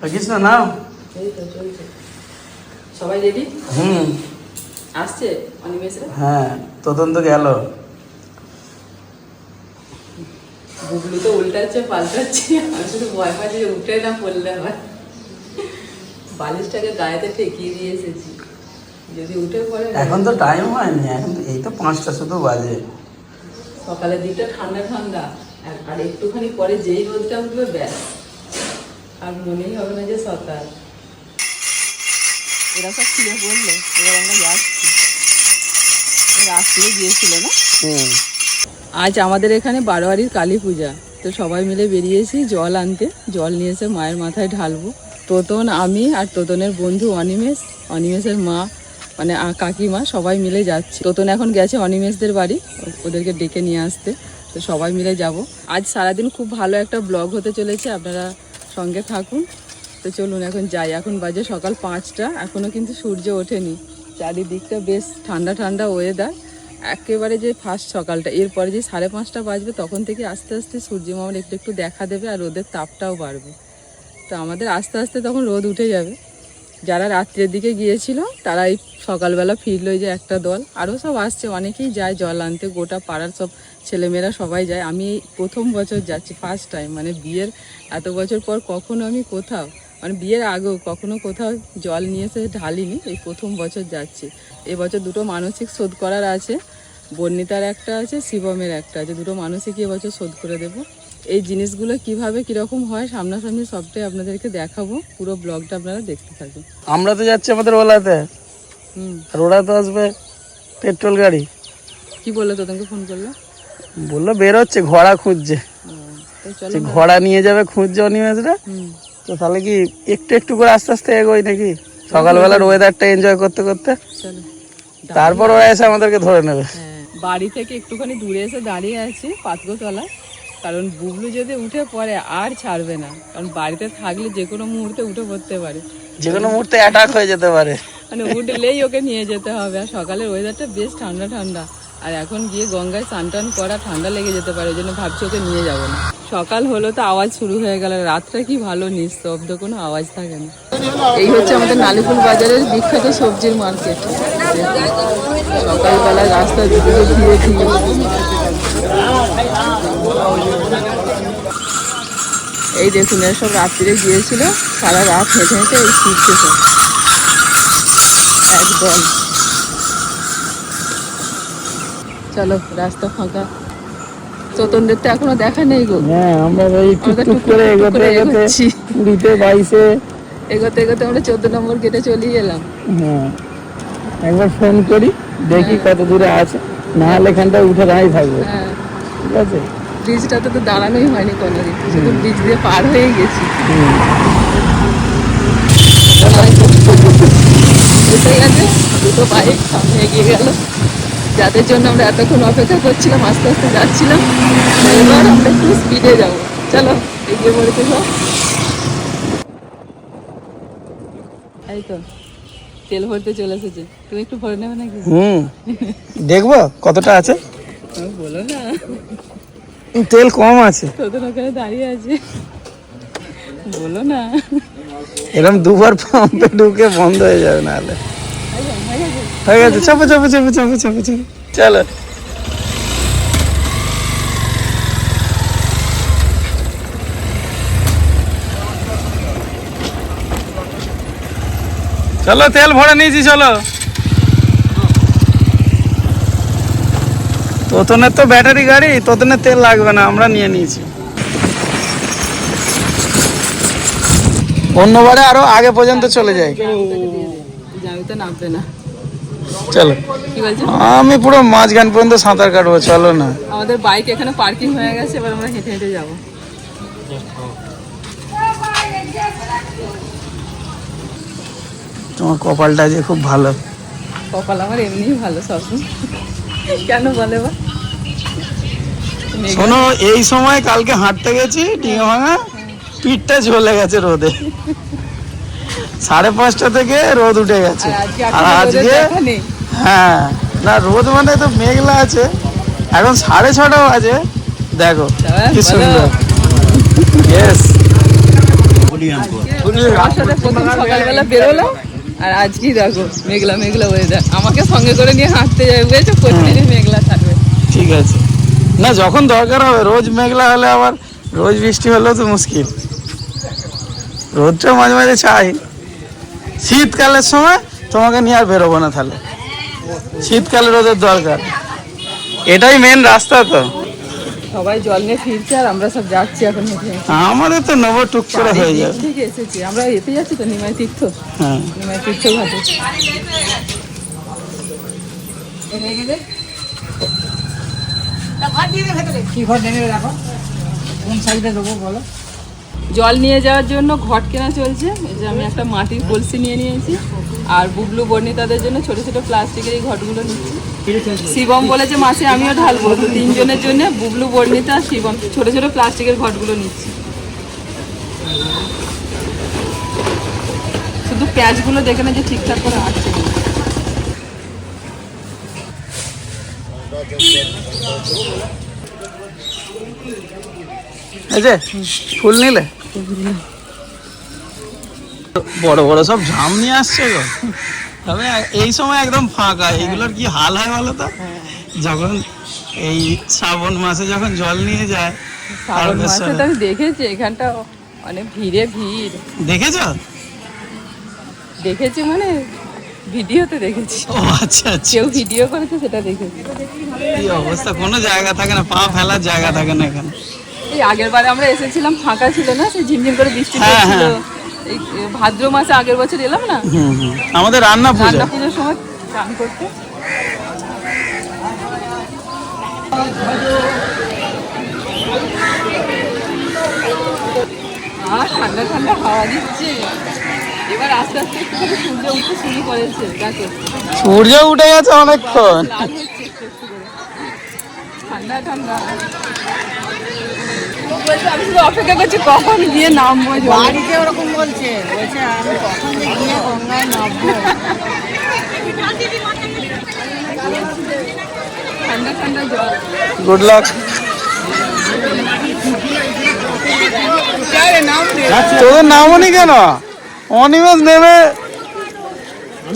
থাকিস না নাও। এই তো চলছে। সবাই রেডি? আসছে অনিমেষরা? হ্যাঁ, তোতন তো গেল। বুবলু তো উল্টাচ্ছে পাল্টাচ্ছে, আমি শুধু ভয় পাচ্ছি যে উঠে না পড়লে আবার। বালিশটাকে গায়েতে ঠেকিয়ে দিয়ে এসেছি, যদি উঠে পড়ে। এখন তো টাইম হয়নি, এখন তো এই তো 5টা শুধু বাজে। সকালের দিকটা ঠান্ডা ঠান্ডা, আর একটুখানি পরে যেই রোদটা উঠবে ব্যাস, আর মনেই হবে না যে সকাল। এরা সব শুয়ে পড়লো, এবার আমরা যাচ্ছি। রাত্রে গিয়েছিল না? আজ আমাদের এখানে বারোয়ারির কালী পূজা, তো সবাই মিলে বেরিয়েছি জল আনতে। জল নিয়ে এসে মায়ের মাথায় ঢালবো। তোতন, আমি আর তোতনের বন্ধু অনিমেষ, অনিমেষের মা মানে কাকিমা, সবাই মিলে যাচ্ছি। তোতন এখন গেছে অনিমেষদের বাড়ি, ওদেরকে ডেকে নিয়ে আসতে। তো সবাই মিলে যাব। আজ সারাদিন খুব ভালো একটা ব্লগ হতে চলেছে, আপনারা সঙ্গে থাকুন। তো চলুন এখন যাই। এখন বাজে সকাল 5টা, এখনও কিন্তু সূর্য ওঠেনি। চারিদিকটা বেশ ঠান্ডা ঠান্ডা ওয়েদার, একেবারে যে ফার্স্ট সকালটা। এরপরে যে 5:30 বাজবে তখন থেকে আস্তে আস্তে সূর্য মামার একটু একটু দেখা দেবে, আর রোদের তাপটাও বাড়বে। তো আমাদের আস্তে আস্তে তখন রোদ উঠে যাবে। যারা রাত্রের দিকে গিয়েছিল তারা এই সকালবেলা ফিরলো, এই যে একটা দল। আরও সব আসছে, অনেকেই যায় জল আনতে, গোটা পাড়ার সব ছেলেমেয়েরা সবাই যায়। আমি এই প্রথম বছর যাচ্ছি, ফার্স্ট টাইম। মানে বিয়ের এত বছর পর কখনো আমি কোথাও, মানে বিয়ের আগেও কখনো কোথাও জল নিয়ে এসে ঢালিনি, এই প্রথম বছর যাচ্ছি। এবছর দুটো মানসিক শোধ করার আছে, বর্ণিতার একটা আছে, শিবমের একটা আছে। দুটো মানসিক এবছর শোধ করে দেবো। এই জিনিসগুলো কিভাবে কিরকম হয় সামনাসামনি সবটাই আপনাদেরকে দেখাবো, পুরো ব্লগটা আপনারা দেখতে থাকুন। আমরা তো যাচ্ছি আমাদের ওলাতে, আর ওরা তো আসবে পেট্রোল গাড়ি। কি বললো তোদেরকে? ফোন করলো, বললো বেরোচ্ছে, ঘোড়া খুঁজছে, ঘোড়া নিয়ে যাবে খুঁজছে অনিমেষরা। তো তাহলে কি একটু একটু করে আস্তে আস্তে এগোই নাকি, সকালবেলার ওয়েদারটা এনজয় করতে করতে। তারপর ওরা এসে আমাদেরকে ধরে নেবে। বাড়ি থেকে একটুখানি দূরে এসে দাঁড়িয়ে আছি পাতগোতলা, কারণ বুবলু যদি উঠে পড়ে আর ছাড়বে না। কারণ বাড়িতে থাকলে যে কোনো মুহূর্তে উঠে পড়তে পারে, যে কোনো মুহূর্তে অ্যাটাক হয়ে যেতে পারে। মানে উঠলেই ওকে নিয়ে যেতে হবে। আর সকালের ওয়েদারটা বেশ ঠান্ডা ঠান্ডা, আর এখন গিয়ে গঙ্গায় স্নান টান করা, ঠান্ডা লেগে যেতে পারে, ওই জন্য ভাবছি ওকে নিয়ে যাবো না। সকাল হলো তো আওয়াজ শুরু হয়ে গেল, রাতটা কি ভালো নিস্তব্ধ, কোনো আওয়াজ থাকে না। এই হচ্ছে আমাদের নালিপুর বাজারের বিখ্যাত সবজির মার্কেট। সকালবেলা রাস্তা দুদিকে ধীরে ধীরে। এই দেখুন, এরা সব রাত্রিরে গিয়েছিল, সারা রাত হেঁটে হেঁটে এই ফিরছে সব একদল। চলো, রাস্তা ফাঁকা। চতনদের তো এখনো দেখা নেই গো। হ্যাঁ, আমরা এই টুকটুক করে এগোতে এগোতে 20-22 এগোতে এগোতে আমরা 14 নম্বর গেটে চলে এলাম। হ্যাঁ, একবার ফোন করি দেখি কত দূরে আছে, না হলে এখানটা উঠে দাঁড়িয়ে থাকবো। হ্যাঁ, ঠিক আছে। ব্রিজটাতে তো দাঁড়ানোই হয়নি কোনোদিন, শুধু ব্রিজ দিয়ে পার হয়ে গেছি। এসে গেছে, দুটো বাইক সামনে এগিয়ে গেল, যাদের জন্য আমরা এতক্ষণ অপেক্ষা করছিলাম, আস্তে আস্তে যাচ্ছিলাম। এবার আমরা একটু স্পিডে যাবো। চলো, এগিয়ে পড়েছে সব। এই তো তেল ভরতে চলে এসেছে, তুমি একটু ভরে নেবে নাকি? দেখবো কতটা আছে। বলো না, তেল কম আছে। তোদের ওখানে দাঁড়িয়ে আছে, বলো না। এরকম দুবার পাম্পে ঢুকে বন্ধ হয়ে যাবে, না হলে হয়ে গেছে। চাপো চাপো চাপো চাপো চাপো চাপো, চলো। চলো, তেল ভরে নিয়েছি, চলো। তোতনের তো ব্যাটারি গাড়ি, তোতনের তেল লাগবে না, আমরা নিয়ে নিয়েছি। অন্যবারে আরো আগে পর্যন্ত চলে যাই। নামবে না, চলো। আমি পুরো মাঝখান পর্যন্ত সাঁতার কাটবো, চলো না। আমাদের বাইক এখানে পার্কিং হয়ে গেছে, এবার আমরা হেঁটে হেঁটে যাবো। তোমার কপালটা যে খুব ভালো। কপাল আমার এমনিই ভালো সবসময়, কেন বলে বা? শোনো, এই সময় কালকে হাঁটতে গেছি ডিঙে ভাঙা, পিঠটা ঝলে গেছে রোদে। 5:30 থেকে রোদ উঠে গেছে, আর আজকে হ্যাঁ না, রোদ মানে তো মেঘলা আছে। এখন 6:30 বাজে, দেখো কি সুন্দর। ইয়েস, গুড আমার সাথে প্রথম সকালবেলা বেরোলাম, আর আজকেই দেখো মেঘলা মেঘলা ওয়েদার। আমাকে সঙ্গে করে নিয়ে হাঁটতে যাবে, বুঝেছো? প্রতিদিনই মেঘলা থাকবে। ঠিক আছে, না যখন দরকার হবে। রোজ মেঘলা হলে আবার রোজ বৃষ্টি হলেও তো মুশকিল। রোদটা মাঝে মাঝে চাই। শীতকালের সময় তোমাকে নিয়ে আর বেরোবো না, তাহলে শীতকালে রোদের দরকার। এটাই মেন রাস্তা তো। সবাই জল নিয়ে ফিরছে আর আমরা সব যাচ্ছি এখন হেঁটে হেঁটে। আমাদের তো নেবো টুক করে হয়ে যাবে। ঠিক এসেছি আমরা, এতে যাচ্ছি তো নিমাই তীর্থ। হ্যাঁ, নিমাই তীর্থ ঘাটে। জল নিয়ে যাওয়ার জন্য ঘট কেনা চলছে। এই যে আমি একটা মাটির কলসি নিয়ে নিয়েছি, আর বুবলু বর্ণিতাদের জন্য ছোট ছোট প্লাস্টিকের এই ঘটগুলো নিচ্ছি। শিবম বলেছে মাসে আমিও ঢালবো, তো 3 জনের জন্য বুবলু বর্ণিতা শিবম ছোট ছোট প্লাস্টিকের ঘটগুলো নিচ্ছি। শুধু প্যাঁচগুলো দেখে না যে ঠিকঠাক করে আসছে। এই যে ফুল নিলে বড় বড় সব জাম নিয়ে আসছে গো। তবে এই সময় একদম ফাঁকা। এইগুলোর কি হাল হয় বলো তো, যখন এই শ্রাবণ মাসে যখন জল নিয়ে যায়। শ্রাবণ মাসে তো আমি দেখেছি এখানটা অনেক ভিড়ে ভিড়। দেখেছি মানে ভিডিওতে দেখেছি। ও আচ্ছা আচ্ছা, কেউ ভিডিও করেছে সেটা দেখেছি। কি অবস্থা, কোনো জায়গা থাকে না, পা ফেলার জায়গা থাকে না এখানে। এই আগের বারে আমরা এসেছিলাম ফাঁকা ছিল না, সেই ঝিমঝিম করে বৃষ্টি পড়ছিল। এই ভাদ্র মাসে আগের বছর এলাম না, আমাদের রান্না পুজোর সময় স্নান করতে। আর ঠান্ডা ঠান্ডা হাওয়া দিচ্ছে। এবার আস্তে আস্তে একটু সূর্য উঠতে শুরু করেছে। দেখো সূর্য উঠে গেছে অনেকক্ষণ। ঠান্ডা ঠান্ডা। আমি শুধু অপেক্ষা করছি কখন গিয়ে নামবো। বাড়িতে ওরকম বলছে আমি কখন যে গিয়ে গঙ্গায় নামবো। ঠান্ডা ঠান্ডা জল। Good luck. তোদের নামনি কেন? অনিমেষ নেমে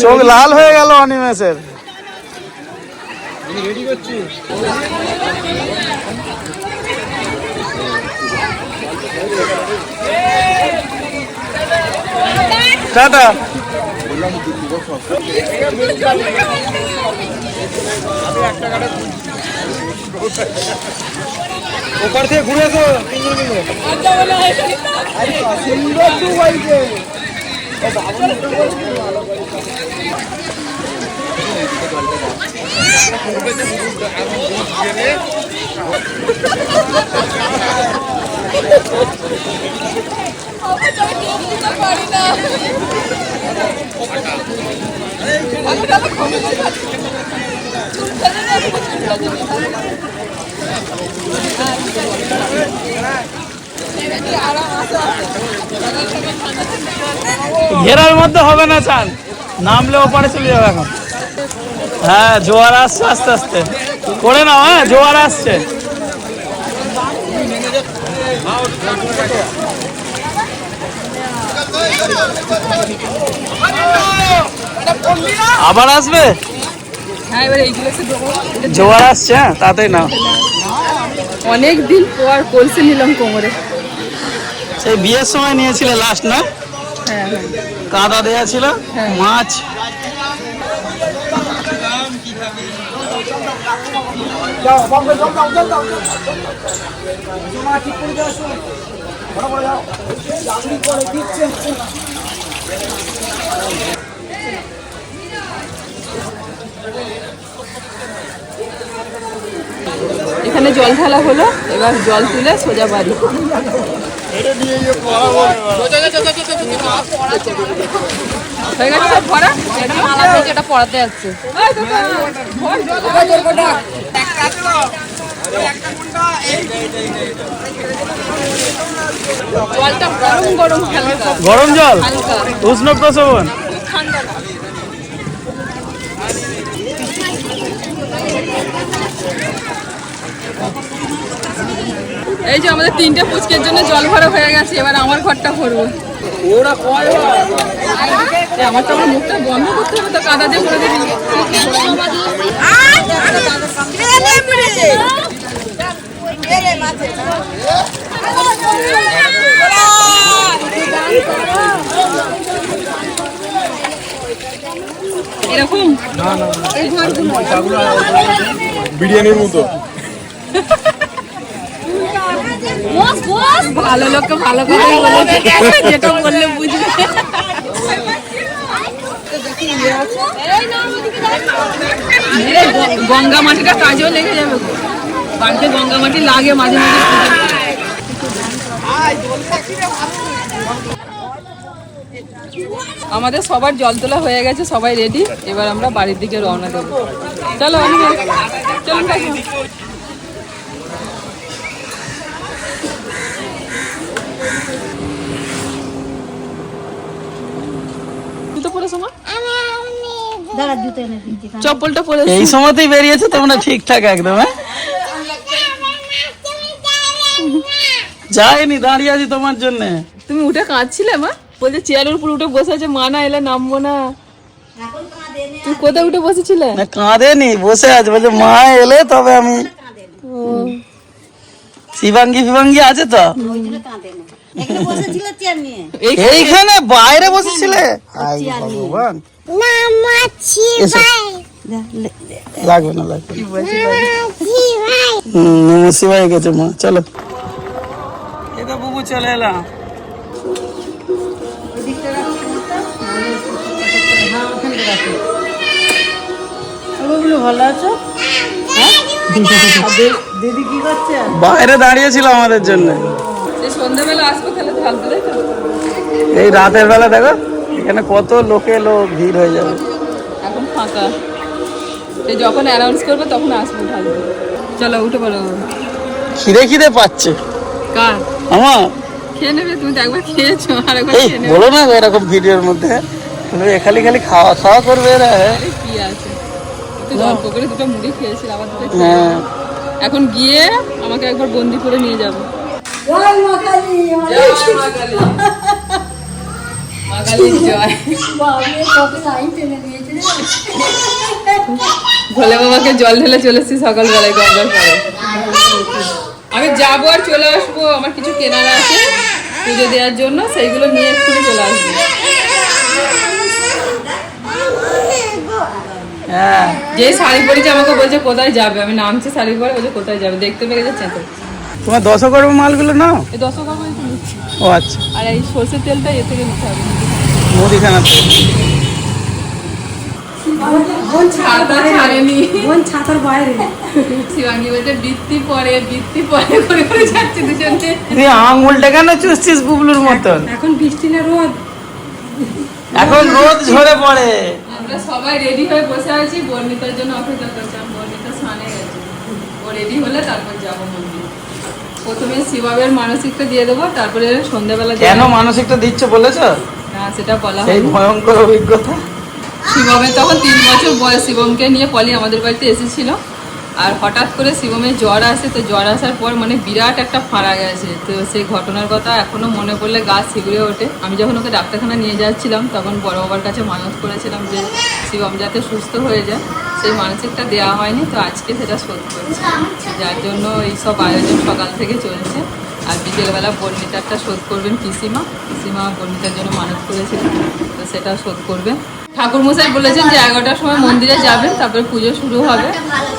চোখ লাল হয়ে গেল অনিমেষের। টাটা। ওপার থেকে ঘুরে এসো। ঘেরার মধ্যে হবে না, চান নামলে ওপারে চলে যাবে এখন। হ্যাঁ, জোয়ার আসছে আস্তে আস্তে করে নাও। হ্যাঁ, জোয়ার আসছে। আবার আসবে। হ্যাঁ, এবার এইগুলো জোয়ার আসছে। হ্যাঁ, তাতেই নাও। অনেক দিন পর কলসি নিলাম কোমরে। সেই বিয়ের সময় নিয়েছিলে লাস্ট না? হ্যাঁ, কাদা দেয়া ছিল, মাছ। এখানে জল ঢালা হলো, এবার জল তুলে সোজা বাড়ি। হয়ে গেছে সব ভরা। এটা পড়াতে যাচ্ছে। জলটা গরম গরম, হালকা গরম জল, হালকা, উষ্ণ প্রসবন। ঠান্ডা না। এই যে আমাদের 3টে পুচকের জন্য জল ভরা হয়ে গেছে, এবার আমার ঘরটা ভরবো। আমার তো আমার মুখটা বন্ধ করতে হবে তো, কাদা দিয়ে করে দিবি। এরকম বিরিয়ানির মতো। ভালো লোককে ভালো কথা বলে, যেটা বললে বুঝবে। গঙ্গা মাটিটা কাজেও লেগে যাবে, বাড়িতে গঙ্গা মাটি লাগে মাঝে মাঝে। আমাদের সবার জল তোলা হয়ে গেছে, সবাই রেডি। এবার আমরা বাড়ির দিকে রওনা দেবো। চলো চলুন কাকিমা। জুতো পরেছো মা? চপ্পলটা পরে এই সময়তেই বেরিয়েছে তোমরা ঠিকঠাক একদম। হ্যাঁ যাইনি, দাঁড়িয়ে আছি তোমার জন্য। তুমি উঠে কাঁদছিলে মা? বলছে চেয়ারের উপর উঠে বসে আছে, মা না এলে নামবো না। তুই কোথায় উঠে বসেছিলে? না কাঁদেনি, বসে আছে, বলছে মা এলে তবে আমি। শিবাঙ্গি ফিবাঙ্গি আছে তো এইখানে, বাইরে বসেছিলে? ভগবান, লাগবে না লাগবে শিবাই গেছে মা। চলো এই তো বুবু চলে এলাম। ভালো আছো? দিদি কি করছে? বাইরে দাঁড়িয়েছিল আমাদের জন্য। সন্ধ্যাবেলা আসবো তাহলে ঢালতে, তাই তো? এই রাতের বেলা দেখো এখানে কত লোক ভিড় হয়ে যাবে। এখন ফাঁকা, সে যখন অ্যানাউন্স করবে তখন আসবো ঢালতে। চলো উঠে পড়ো। খিদে খিদে পাচ্ছে কার? আমার। খেয়ে নেবে, তুমি তো একবার খেয়েছো, আর একবার এই খেয়ে নেবে। বলো না এরকম ভিডিওর মধ্যে খালি খালি খাওয়া খাওয়া করবে এরা। আরে কি আছে, একটু অল্প করে দুটো মুড়ি খেয়েছিল, আবার দুটো খেয়ে হ্যাঁ নেবো। এখন গিয়ে আমাকে একবার বন্দি করে নিয়ে যাবো। ভোলে বাবাকে জল ঢেলে চলে এসেছি সকালবেলায় গঙ্গার পরে। আমি যাবো আর চলে আসবো, আমার কিছু কেনার আছে পুজো দেওয়ার জন্য, সেইগুলো নিয়ে এক্ষুনি চলে আসবো। হ্যাঁ যে শাড়ি পরেছে আমাকে বলছে কোথায় যাবে, আমি নামছি শাড়ি পরে, বলছে কোথায় যাবে, দেখতে পেয়ে গেছে চেঁতো। তোমার দশকর্ম মালগুলো নাও। এই 10 টাকা করে নিচ্ছি। ও আচ্ছা, আর এই সর্ষের তেলটা এ থেকে নিতে হবে। মুদিখানা তো ছাতার বাইরে শিবাঙ্গি বলছে বৃত্তি পরে করে করে যাচ্ছে দুজনে। তুই আঙুলটা কেন চুষছিস বুবলুর মতন? এখন বৃষ্টি না রোদ, এখন রোদ ঝরে পড়ে। আমরা সবাই রেডি হয়ে বসে আছি, বর্ণিতার জন্য অপেক্ষা করছিলাম। বর্ণিতা স্নানে গেছে, ও রেডি হলে তারপর যাবো মন্দির। প্রথমে শিবাবের মানসিকটা দিয়ে দেবো, তারপরে সন্ধ্যাবেলা কেন মানসিকটা দিচ্ছ বলেছো? না সেটা বলা সেই হয়। ভয়ঙ্কর অভিজ্ঞতা। শিবমের তখন 3 বছর বয়স। শিবমকে নিয়ে পলি আমাদের বাড়িতে এসেছিল, আর হঠাৎ করে শিবমের জ্বর আসে। তো জ্বর আসার পর মানে বিরাট একটা ফাঁড়া গেছে। তো সেই ঘটনার কথা এখনো মনে পড়লে গা শিউরে ওঠে। আমি যখন ওকে ডাক্তারখানা নিয়ে যাচ্ছিলাম তখন বড় বাবার কাছে মানত করেছিলাম যে শিবম যাতে সুস্থ হয়ে যায়। সেই মানসিকটা দেওয়া হয়নি, তো আজকে সেটা শোধ করছে, যার জন্য এইসব আয়োজন সকাল থেকে চলছে। আর বিকেলবেলা বর্ণিতারটা শোধ করবেন পিসিমা বর্ণিতার জন্য মানত করেছিলেন, তো সেটা শোধ করবেন। ঠাকুরমশাই বলেছেন যে 11টার সময় মন্দিরে যাবেন, তারপরে পুজো শুরু হবে।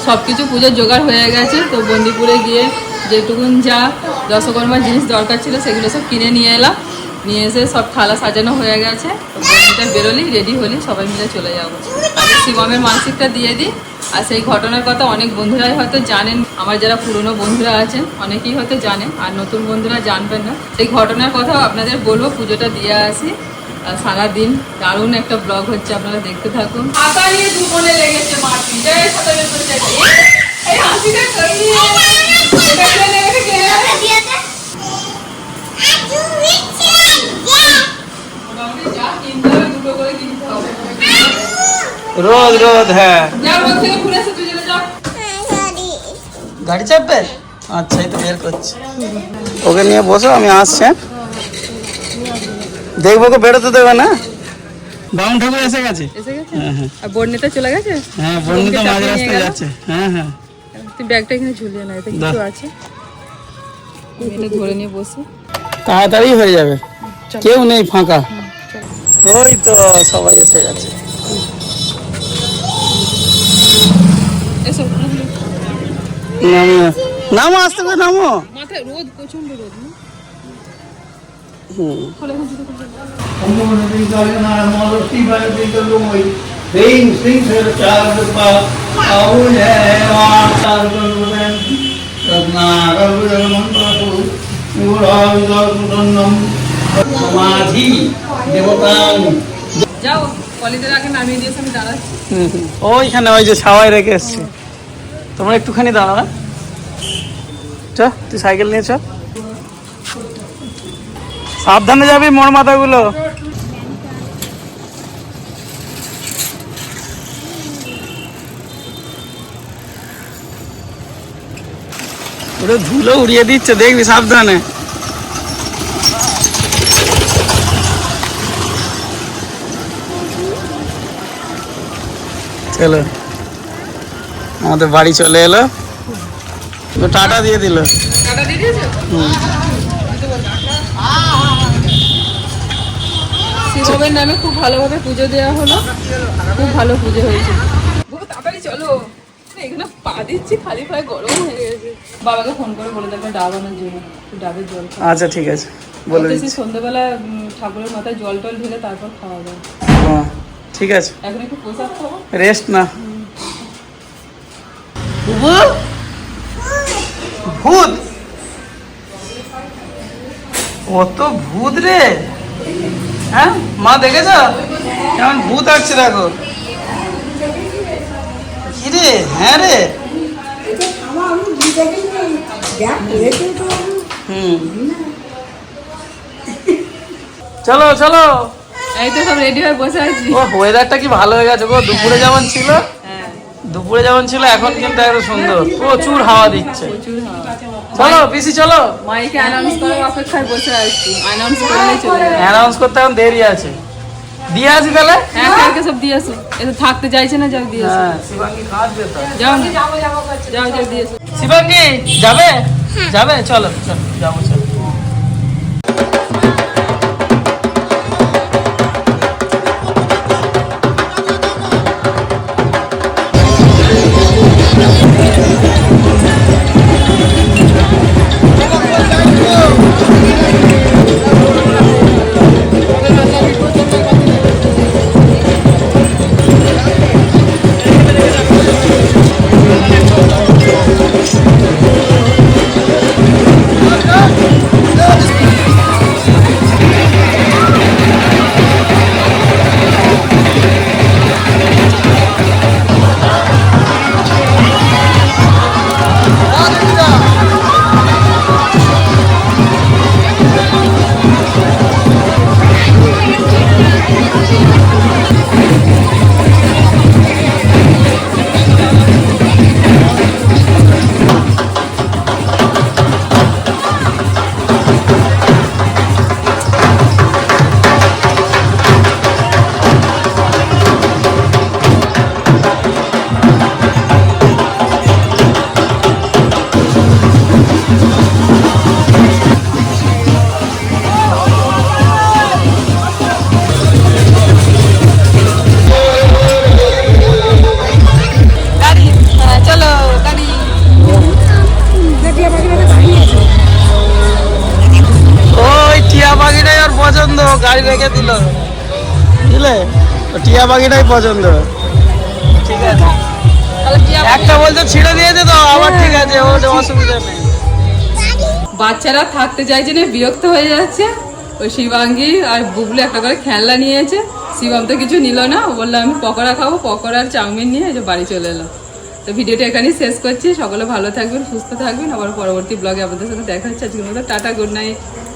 সব কিছু পুজোর জোগাড় হয়ে গেছে। তো বন্দিপুরে গিয়ে যেটুকুন যা দশকর্মার জিনিস দরকার ছিল সেগুলো সব কিনে নিয়ে এলাম। নিয়ে এসে সব থালা সাজানো হয়ে গেছে। তো বন্দিটা বেরোলেই রেডি হলি সবাই মিলে চলে যাবো। আগে শিবমের মানসিকটা দিয়ে দিই। আর সেই ঘটনার কথা অনেক বন্ধুরাই হয়তো জানেন, আমার যারা পুরনো বন্ধুরা আছেন অনেকেই হয়তো জানেন, আর নতুন বন্ধুরা জানবেন না। সেই ঘটনার কথাও আপনাদের বলবো, পুজোটা দিয়ে আসি। সারাদিন দারুণ একটা ব্লগ হচ্ছে, আপনারা দেখতে থাকুন। হাতা নিয়ে দু মনে লেগেছে মাটি, জয় সাতাবের এই হাসিটা করিয়ে রোদ রোদ। হ্যাঁ যার রোদ থেকে ঘুরে এসে তুই চলে যা। গাড়ি চাপবে? আচ্ছা এই তো বের করছি, ওকে নিয়ে বসো, আমি আসছি। দেখবো তো বেরোতে দেবে না। বামুন ঠাকুর এসে গেছে। এসে গেছে? হ্যাঁ হ্যাঁ আর বর্ণিতা চলে গেছে? হ্যাঁ, বন্ধু তো মাঝ চাপিয়ে নিয়ে রাস্তায় গেল? যাচ্ছে। হ্যাঁ হ্যাঁ তুই ব্যাগটা এখানে ঝুলিয়ে না, এতে কিছু আছে। আমি এটা ধরে নিয়ে বসি। তাড়াতাড়ি হয়ে যাবে, চল। কেউ নেই ফাঁকা। চল। ওই তো সবাই এসে গেছে। এসো। নামো নামো, আসতে করে নামো। মাথায় রোদ, প্রচন্ড রোদ না? হুম। খোলো এখন জুতো খুলে। যাও, কলেজের আগে নামিয়ে দিয়েছে, আমি দাঁড়াচ্ছি। ওইখানে ওই যে ছাওয়াই রেখে এসছি। তোমরা একটুখানি দাঁড়াও। চ, তুই সাইকেল নিয়ে চ। সাবধানে যাবি, মোড় মাথাগুলো। ওটা ধুলো উড়িয়ে দিচ্ছে, দেখবি সাবধানে। চলো, আমাদের বাড়ি চলে এলো। তো টাটা দিয়ে দিল। টাটা দিয়ে দিয়েছে? শিবমের নামে খুব ভালোভাবে পুজো দেওয়া হলো, খুব ভালো পুজো হয়েছে। বাবা তাড়াতাড়ি চলো, এখানে পা দিচ্ছি খালি পায়ে, গরম হয়ে গেছে। বাবাকে ফোন করে বলে দেবে ডাব আনার জন্য, একটু ডাবের জল খাও। আচ্ছা ঠিক আছে, বলে বলতেছি দিচ্ছি। সন্ধ্যাবেলা ঠাকুরের মাথায় জল টল ঢেলে তারপর খাওয়া দাওয়া। হ্যাঁ, ঠিক আছে, এখন একটু প্রসাদ খাবো। রেস্ট না। ভূত, কত ভূত রে। হ্যাঁ মা, দেখেছ কেমন ভূত আসছে, দেখো। কি রে? হ্যাঁ রে। হুম, চলো চলো। এই তো সব রেডি হয়ে বসে আছি। ও ওয়েদারটা কি ভালো হয়ে গেছে গো। দুপুরে যেমন ছিল, হ্যাঁ, দুপুরে যেমন ছিল, এখন কিন্তু একটু সুন্দর, প্রচুর হাওয়া দিচ্ছে। প্রচুর হাওয়া। চলো পিসি চলো। মাইকে অ্যানাউন্স করার অপেক্ষায় বসে আছি, অ্যানাউন্স করলে চলে যাবে। অ্যানাউন্স করতে এখন দেরি আছে। দিয়ে আসি তাহলে। হ্যাঁ, কালকে সব দিয়ে আসো। এসে থাকতে চাইছে না, যাও দিয়ে আসো। হ্যাঁ, শিবাঙ্গী খাওয়ার যেত। যাও না, যাও যাও দিয়ে আসো। শিবাঙ্গী যাবে? যাবে, চলো চলো যাবো, চলো। গাড়ি রেখে দিল, বুঝলে? টিয়া পাখিটাই পছন্দ। ঠিক আছে, একটা বলছে ছিঁড়ে দিয়েছে তো, আবার ঠিক আছে, ওর অসুবিধা নেই। বাচ্চারা থাকতে চাইছে না, বিরক্ত হয়ে যাচ্ছে। ওই শিবাঙ্গী আর বুবলু একটা করে খেলনা নিয়েছে, শিবম তো কিছু নিল না। ও বললো আমি পকোড়া খাবো, পকোড়া আর চাউমিন নিয়ে এই যে বাড়ি চলে এলো। তো ভিডিওটা এখানেই শেষ করছি। সকলে ভালো থাকবেন, সুস্থ থাকবেন। আবার পরবর্তী ব্লগে আপনাদের সাথে দেখা হচ্ছে। আজকের মতো টাটা, গুড নাইট।